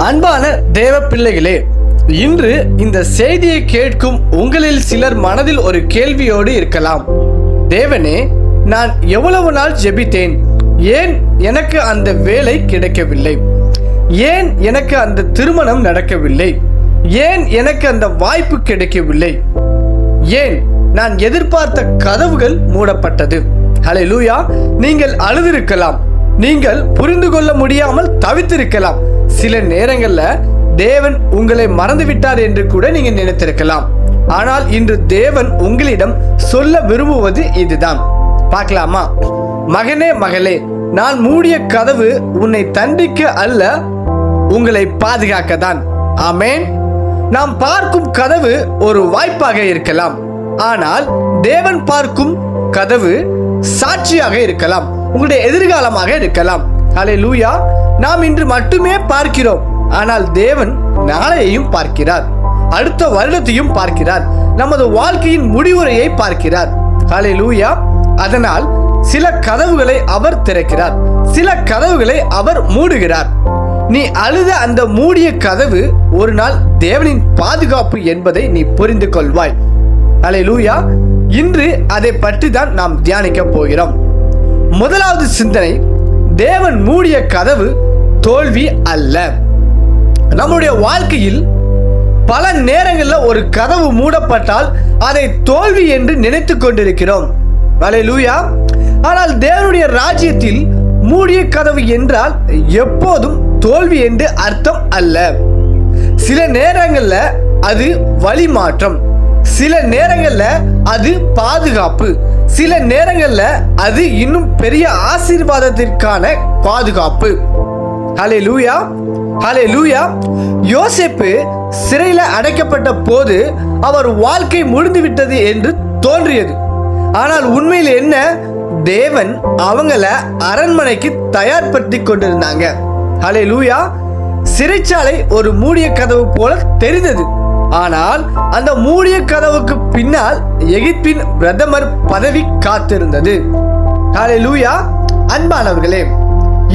அன்பான தேவ பிள்ளைகளே, இன்று இந்த செய்தியை கேட்கும் உங்களில் சிலர் மனதில் ஒரு கேள்வியோடு இருக்கலாம். தேவனே, நான் எவ்வளவு நாள் ஜெபித்தேன், ஏன் எனக்கு அந்த வேலை கிடைக்கவில்லை? ஏன் எனக்கு அந்த திருமணம் நடக்கவில்லை? ஏன் எனக்கு அந்த வாய்ப்பு கிடைக்கவில்லை? ஏன் நான் எதிர்பார்த்த கதவுகள் மூடப்பட்டது? ஹல்லேலூயா! நீங்கள் அழுதிருக்கலாம், நீங்கள் புரிந்து கொள்ள முடியாமல் தவித்திருக்கலாம். சில நேரங்கள்ல தேவன் உங்களை மறந்துவிட்டார் என்று கூட நீங்க நினைத்திருக்கலாம். ஆனால் இன்று தேவன் உங்களிடம் சொல்ல விரும்புவது இதுதான். பார்க்கலாமா? மகனே, மகளே, நான் மூடிய கதவு உன்னை தண்டிக்க அல்ல, உங்களை பாதுகாக்க தான். ஆமென். நாம் பார்க்கும் கதவு ஒரு வாய்ப்பாக இருக்கலாம், ஆனால் தேவன் பார்க்கும் கதவு சாட்சியாக இருக்கலாம், உங்களுடைய எதிர்காலமாக இருக்கலாம். ஹல்லேலூயா! நாம் இன்று மட்டுமே பார்க்கிறோம், ஆனால் தேவன் நாளையையும் பார்க்கிறார், அடுத்த வருடத்தையும் பார்க்கிறார், நமது வாழ்க்கையின் முடிவுரையை பார்க்கிறார். ஹல்லேலூயா! அதனால் சில கதவுகளை அவர் திறக்கிறார், சில கதவுகளை அவர் மூடுகிறார். நீ அழுத அந்த மூடிய கதவு ஒரு நாள் தேவனின் பாதுகாப்பு என்பதை நீ புரிந்து கொள்வாய். ஹல்லேலூயா! இன்று அதை பற்றி தான் நாம் தியானிக்க போகிறோம். முதலாவது சிந்தனை, தேவன் மூடிய கதவு தோல்வி அல்ல. நம்முடைய வாழ்க்கையில் பல நேரங்களில் ஒரு கதவு மூடப்பட்டால் அதை தோல்வி என்று நினைத்து கொண்டிருக்கிறோம். ஹல்லேலூயா! ஆனால் தேவனுடைய ராஜ்யத்தில் மூடிய கதவு என்றால் எப்போதும் தோல்வி என்று அர்த்தம் அல்ல. சில நேரங்களில் அது வழி மாற்றம், சில நேரங்கள்ல அது பாதுகாப்பு, சில நேரங்கள்ல அது இன்னும் பெரிய ஆசீர்வாதத்திற்கான பாதுகாப்பு. ஹல்லேலூயா! ஹல்லேலூயா! யோசேப்பு சிறையில் அடைக்கப்பட்ட போது அவர் வாழ்க்கை முடிந்து விட்டது என்று தோன்றியது. ஆனால் உண்மையில் என்ன? தேவன் அவங்கள அரண்மனைக்கு தயார்படுத்தி கொண்டிருந்தாங்க. ஹல்லேலூயா! சிறைச்சாலை ஒரு மூடிய கதவு போல தெரிந்தது, ஆனால் அந்த மூடிய கதவுக்கு பின்னால் எகிப்தின் பிரதமர் பதவி காத்திருந்தது. ஹல்லேலூயா! அன்பானவர்களே,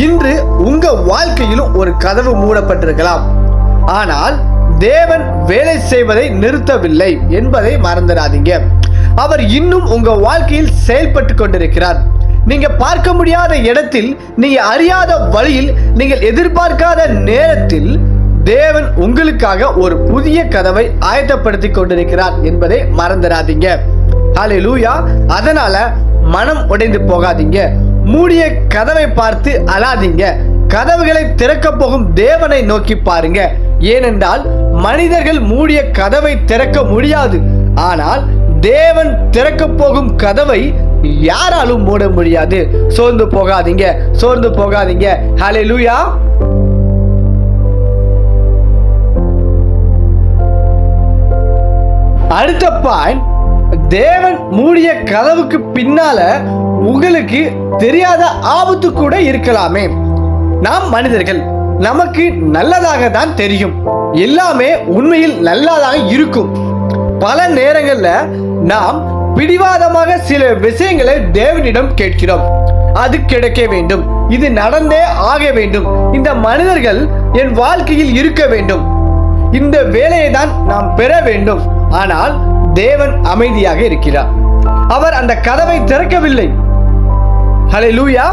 இன்று உங்க வாழ்க்கையிலும் ஒரு கதவு மூடப்பட்டிருக்கலாம், ஆனால் தேவன் வேலை செய்வதை நிறுத்தவில்லை என்பதை மறந்துடாதீங்க. அவர் இன்னும் உங்க வாழ்க்கையில் செயல்பட்டு கொண்டிருக்கிறார். நீங்க பார்க்க முடியாத இடத்தில், நீங்க அறியாத வழியில், நீங்கள் எதிர்பார்க்காத நேரத்தில் தேவன் உங்களுக்காக ஒரு புதிய கதவை ஆயத்தப்படுத்தி கொண்டிருக்கிறார் என்பதை மறந்துடாதீங்க. ஹல்லேலூயா! அதனால மனம் உடைந்து போகாதீங்க, மூடிய கதவை பார்த்து அழாதீங்க, கதவுகளை திறக்க போகும் தேவனை நோக்கி பாருங்க. ஏனென்றால் மனிதர்கள் மூடிய கதவை திறக்க முடியாது, ஆனால் தேவன் திறக்க போகும் கதவை யாராலும் மூட முடியாது. சோர்ந்து போகாதீங்க, சோர்ந்து போகாதீங்க. ஹல்லேலூயா! அடுத்த பாயிண்ட், தேவன் மூடிய கதவுக்கு பின்னால உங்களுக்கு தெரியாத ஆபத்து கூட இருக்கலாமே. நாம் மனிதர்கள், நமக்கு நல்லதாக தான் தெரியும், எல்லாமே உண்மையில் நல்லதாக இருக்கும். பல நேரங்கள்ல நாம் பிடிவாதமாக சில விஷயங்களை தேவனிடம் கேட்கிறோம். அது கிடைக்க வேண்டும், இது நடந்தே ஆக வேண்டும், இந்த மனிதர்கள் என் வாழ்க்கையில் இருக்க வேண்டும், இந்த வேலையை தான் நாம் பெற வேண்டும். ஆனால் தேவன் அமைதியாக இருக்கிறார், அவர் அந்த கதவை திறக்கவில்லை. ஹல்லேலூயா!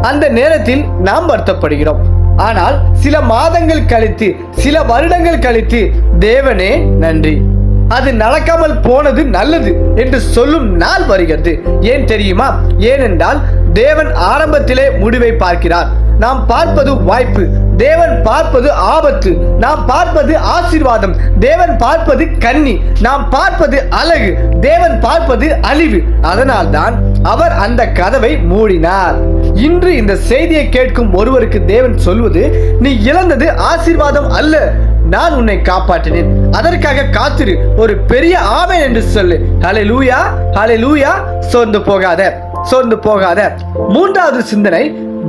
அந்த நேரத்தில் நாம் வருத்தப்படுகிறோம். ஆனால் சில மாதங்கள் கழித்து, சில வருடங்கள் கழித்து, தேவனே நன்றி, அது நடக்காமல் போனது நல்லது என்று சொல்லும் நாள் வருகிறது. ஏன் தெரியுமா? ஏனென்றால் தேவன் ஆரம்பத்திலே முடிவை பார்க்கிறார். நாம் பார்ப்பது வாய்ப்பு, தேவன் பார்ப்பது ஆபத்து. நாம் பார்ப்பது ஆசீர்வாதம், தேவன் பார்ப்பது கண்ணி. நாம் பார்ப்பது அழகு, தேவன் பார்ப்பது அழிவு. அதனால்தான் அவர் அந்த கதவை மூடினார். இன்று இந்த செய்தியை கேட்கும் ஒருவருக்கு தேவன் சொல்வது, நீ இழந்தது ஆசீர்வாதம் அல்ல, நான் உன்னை காப்பாற்றினேன், அதற்காக காத்திரு, ஒரு பெரிய ஆமென் என்று சொல்லு. ஹல்லேலூயா! ஹல்லேலூயா! சோர்ந்து போகாத, சோர்ந்து போகாத. மூன்றாவது சிந்தனை,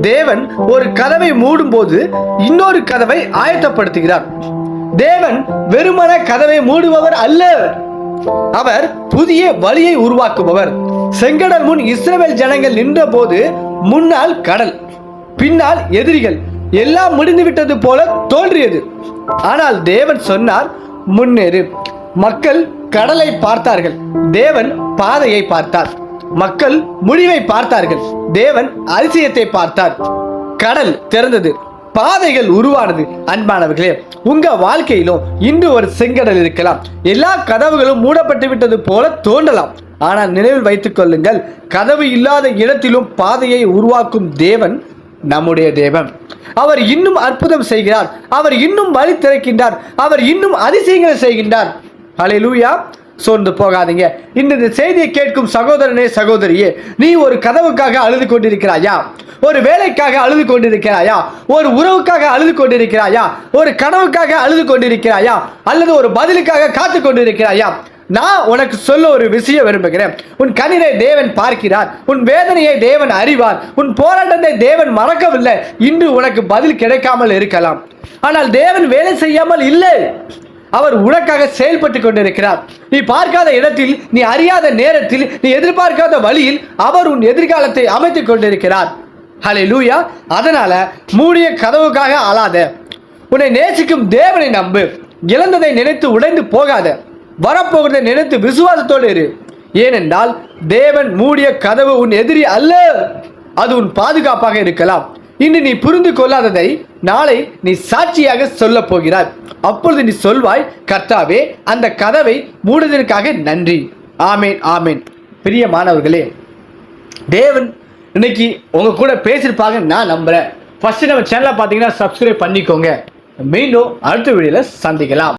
தேவன் ஒரு கதவை மூடும் போது இன்னொரு கதவை ஆயத்தப்படுத்துகிறார். தேவன் வெறுமன கதவை மூடுபவர் அல்ல, அவர் புதிய வழியை உருவாக்குபவர். செங்கடல் முன் இஸ்ரவேல் ஜனங்கள் நின்ற போது முன்னால் கடல், பின்னால் எதிரிகள், எல்லாம் முடிந்து விட்டது போல தோன்றியது. ஆனால் தேவன் சொன்னார், முன்னேறு. மக்கள் கடலை பார்த்தார்கள், தேவன் பாதையை பார்த்தார். மக்கள் முடிவை பார்த்தார்கள், தேவன் அதிசயத்தை பார்த்தார். கடல் திறந்தது, பாதைகள் உருவானது. அன்பானவர்களே, உங்க வாழ்க்கையிலும் இன்று ஒரு செங்கடல் இருக்கலாம். எல்லா கதவுகளும் மூடப்பட்டு விட்டது போல தோன்றலாம். ஆனால் நினைவில் வைத்துக் கொள்ளுங்கள், கதவு இல்லாத இடத்திலும் பாதையை உருவாக்கும் தேவன் நம்முடைய தேவன். அவர் இன்னும் அற்புதம் செய்கிறார், அவர் இன்னும் வழி திறக்கின்றார், அவர் இன்னும் அதிசயங்களை செய்கின்றார். ஹல்லேலூயா. சோர்ந்து போகாதீங்க. இந்த செய்தியை கேட்கும் சகோதரனே, சகோதரியே, நீ ஒரு கதவுக்காக அழுது கொண்டிருக்கிறாயா? ஒரு வேலைக்காக அழுது கொண்டிருக்கிறாயா? ஒரு உறவுக்காக அழுது கொண்டிருக்கிறாயா? ஒரு கனவுக்காக அழுது கொண்டிருக்கிறாயா? அல்லது ஒரு பதிலுக்காக காத்து கொண்டிருக்கிறாயா? நான் உனக்கு சொல்ல ஒரு விஷயம் விரும்புகிறேன். உன் கண்ணீரை தேவன் பார்க்கிறார், உன் வேதனையை தேவன் அறிவார், உன் போராட்டத்தை தேவன் மறக்கவில்லை. இன்று உனக்கு பதில் கிடைக்காமல் இருக்கலாம், ஆனால் தேவன் வேலை செய்யாமல் இல்லை. அவர் உனக்காக செயல்பட்டு கொண்டிருக்கிறார். நீ பார்க்காத இடத்தில், நீ அறியாத நேரத்தில், நீ எதிர்பார்க்காத வழியில் அவர் உன் எதிர்காலத்தை அமைத்துக் கொண்டிருக்கிறார். ஹல்லேலூயா. அதனால மூடிய கதவுக்காக அழாத. உன்னை நேசிக்கும் தேவனை நம்பு. இழந்ததை நினைத்து உடைந்து போகாத. வரப்போகிறதை நினைத்து விசுவாசத்தோடு இரு. ஏனென்றால் தேவன் மூடிய கதவு உன் எதிரி அல்ல, அது உன் பாதுகாப்பாக இருக்கலாம். இன்று நீ புரிந்து கொள்ளாததை நாளை நீ சாட்சியாக சொல்ல போகிறாய். அப்பொழுது நீ சொல்வாய், கர்த்தாவே, அந்த கதவை மூடுவதற்காக நன்றி. ஆமேன், ஆமேன். பிரியமானவர்களே, தேவன் இன்னைக்கு உங்க கூட பேசியிருப்பாங்க நான் நம்புறேன். ஃபர்ஸ்ட் நம்ம சேனலை பார்த்தீங்கன்னா சப்ஸ்கிரைப் பண்ணிக்கோங்க. மீண்டும் அடுத்த வீடியோல சந்திக்கலாம்.